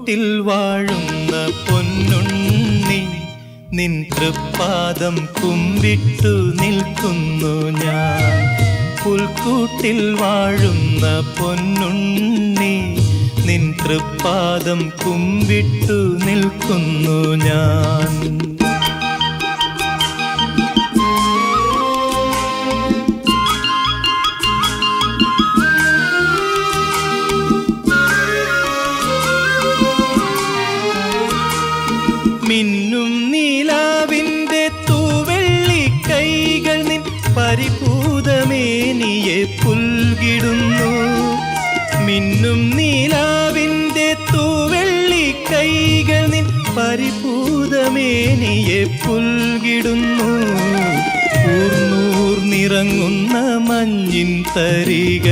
പുൽക്കൂട്ടിൽ വാഴുന്ന പൊന്നുണ്ണി നിൻ തൃപ്പാദം കുമ്പിട്ടു നിൽക്കുന്നു ഞാൻ. പുൽക്കൂട്ടിൽ വാഴുന്ന പൊന്നുണ്ണി നിൻ തൃപ്പാദം കുമ്പിട്ടു നിൽക്കുന്നു ഞാൻ. മിന്നും നീലാവിൻ്റെ തൂവെള്ളി കൈകൾ നിൻ പരിഭൂതമേനിയെ പുൽകിടുന്നു. മിന്നും നീലാവിൻ്റെ തൂവെള്ളി കൈകൾ നിൻ പരിഭൂതമേനിയെ പുൽകിടുന്നു. ഊർന്നൂർന്നിറങ്ങുന്ന മഞ്ഞിൻ തരികൾ